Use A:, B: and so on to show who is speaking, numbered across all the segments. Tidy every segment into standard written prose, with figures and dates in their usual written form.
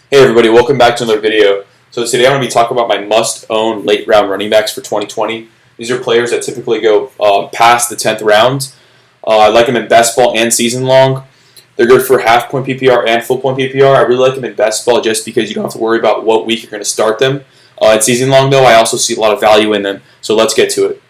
A: Hey everybody, welcome back to another video. So today I'm going to be talking about my must-own late-round running backs for 2020. These are players that typically go past the 10th round. I like them in best ball and season long. They're good for half-point PPR and full-point PPR. I really like them in best ball just because you don't have to worry about what week you're going to start them. In season long, though, I also see a lot of value in them, so let's get to it.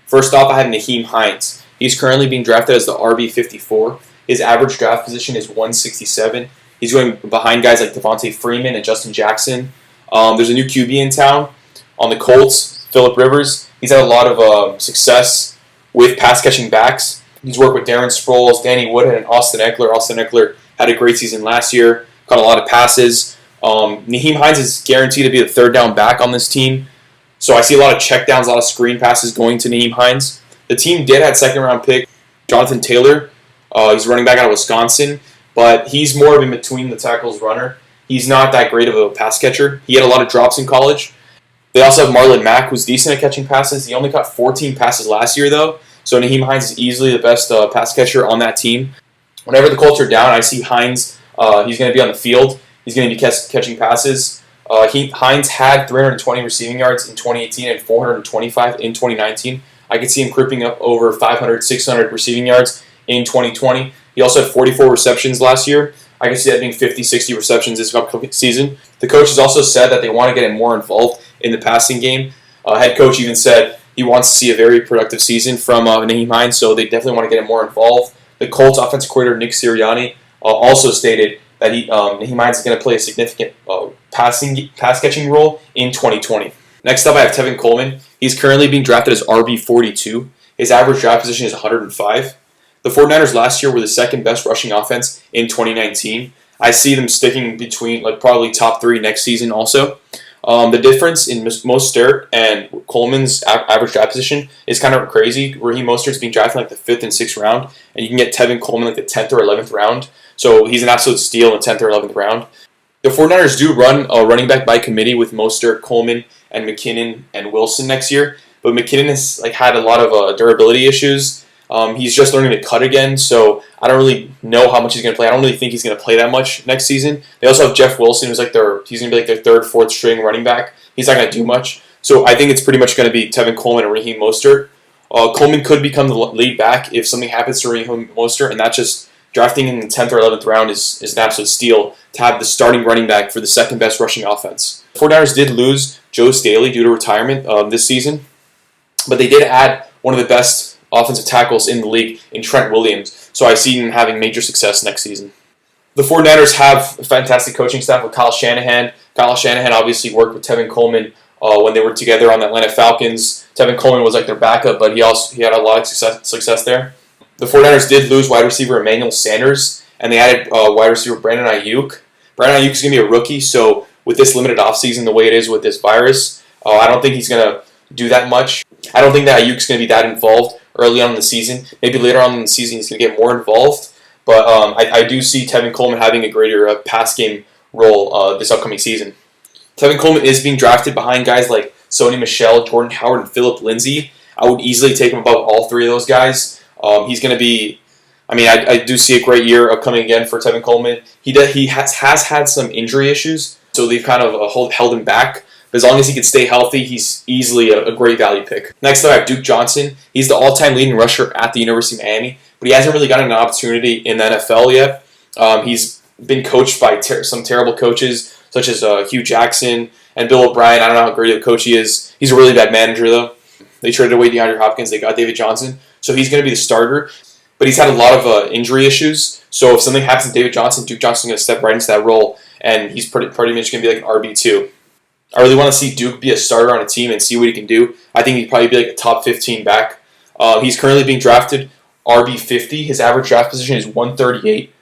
A: First off, I have Nyheim Hines. He's currently being drafted as the RB54. His average draft position is 167. He's going behind guys like Devontae Freeman and Justin Jackson. There's a new QB in town on the Colts, Phillip Rivers. He's had a lot of success with pass-catching backs. He's worked with Darren Sproles, Danny Woodhead, and Austin Ekeler. Austin Ekeler had a great season last year, caught a lot of passes. Nyheim Hines is guaranteed to be the third down back on this team. So I see a lot of checkdowns, a lot of screen passes going to Nyheim Hines. The team did have second-round pick Jonathan Taylor. He's running back out of Wisconsin. But he's more of a between the tackles runner. He's not that great of a pass catcher. He had a lot of drops in college. They also have Marlon Mack, who's decent at catching passes. He only caught 14 passes last year, though. So Nyheim Hines is easily the best pass catcher on that team. Whenever the Colts are down, I see Hines. He's going to be on the field. He's going to be catching passes. Hines had 320 receiving yards in 2018 and 425 in 2019. I could see him creeping up over 500, 600 receiving yards in 2020. He also had 44 receptions last year. I can see that being 50, 60 receptions this upcoming season. The coach has also said that they want to get him more involved in the passing game. Head coach even said he wants to see a very productive season from Nyheim Hines, so they definitely want to get him more involved. The Colts offensive coordinator Nick Sirianni also stated that Nyheim Hines is going to play a significant pass-catching role in 2020. Next up, I have Tevin Coleman. He's currently being drafted as RB42. His average draft position is 105. The 49ers last year were the second best rushing offense in 2019. I see them sticking between probably top three next season also. The difference in Mostert and Coleman's average draft position is kind of crazy. Raheem Mostert's being drafted in the 5th and 6th round, and you can get Tevin Coleman the 10th or 11th round. So he's an absolute steal in the 10th or 11th round. The 49ers do run a running back by committee with Mostert, Coleman, and McKinnon and Wilson next year, but McKinnon has had a lot of durability issues. He's just learning to cut again, so I don't really know how much he's going to play. I don't really think he's going to play that much next season. They also have Jeff Wilson, who's he's going to be their third, fourth string running back. He's not going to do much, so I think it's pretty much going to be Tevin Coleman and Raheem Mostert. Coleman could become the lead back if something happens to Raheem Mostert, and that's just drafting in the 10th or 11th round is an absolute steal to have the starting running back for the second best rushing offense. The 49ers did lose Joe Staley due to retirement this season, but they did add one of the best offensive tackles in the league in Trent Williams, so I see them having major success next season. The 49ers have a fantastic coaching staff with Kyle Shanahan. Kyle Shanahan obviously worked with Tevin Coleman when they were together on the Atlanta Falcons. Tevin Coleman was their backup, but he had a lot of success there. The 49ers did lose wide receiver Emmanuel Sanders, and they added wide receiver Brandon Ayuk. Brandon Ayuk is going to be a rookie, so with this limited offseason, the way it is with this virus, I don't think he's going to do that much. I don't think that Ayuk's going to be that involved early on in the season. Maybe later on in the season he's going to get more involved. But I do see Tevin Coleman having a greater pass game role this upcoming season. Tevin Coleman is being drafted behind guys like Sony Michel, Jordan Howard, and Phillip Lindsay. I would easily take him above all three of those guys. He's going to be... I do see a great year upcoming again for Tevin Coleman. He has had some injury issues, so they've kind of held him back. But as long as he can stay healthy, he's easily a great value pick. Next up, I have Duke Johnson. He's the all-time leading rusher at the University of Miami, but he hasn't really gotten an opportunity in the NFL yet. He's been coached by some terrible coaches, such as Hugh Jackson and Bill O'Brien. I don't know how great of a coach he is. He's a really bad manager, though. They traded away DeAndre Hopkins. They got David Johnson. So he's going to be the starter. But he's had a lot of injury issues. So if something happens to David Johnson, Duke Johnson's going to step right into that role, and he's pretty much going to be like an RB2. I really want to see Duke be a starter on a team and see what he can do. I think he'd probably be like a top 15 back. He's currently being drafted RB50. His average draft position is 138,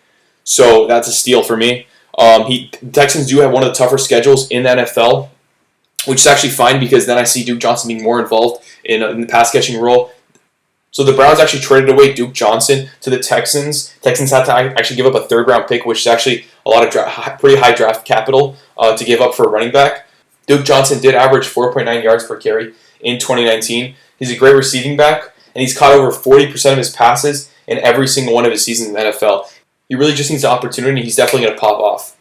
A: so that's a steal for me. The Texans do have one of the tougher schedules in the NFL, which is actually fine because then I see Duke Johnson being more involved in the pass-catching role. So the Browns actually traded away Duke Johnson to the Texans. Texans had to actually give up a third-round pick, which is actually a lot of pretty high draft capital to give up for a running back. Duke Johnson did average 4.9 yards per carry in 2019. He's a great receiving back, and he's caught over 40% of his passes in every single one of his seasons in the NFL. He really just needs an opportunity. He's definitely going to pop off.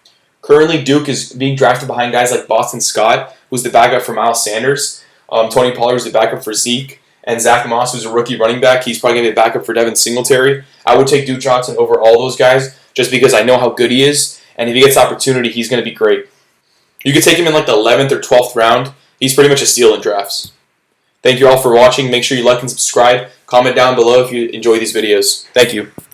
A: Currently, Duke is being drafted behind guys like Boston Scott, who's the backup for Miles Sanders. Tony Pollard is the backup for Zeke. And Zach Moss, who's a rookie running back. He's probably going to be a backup for Devin Singletary. I would take Duke Johnson over all those guys just because I know how good he is. And if he gets the opportunity, he's going to be great. You could take him in like the 11th or 12th round. He's pretty much a steal in drafts. Thank you all for watching. Make sure you like and subscribe. Comment down below if you enjoy these videos. Thank you.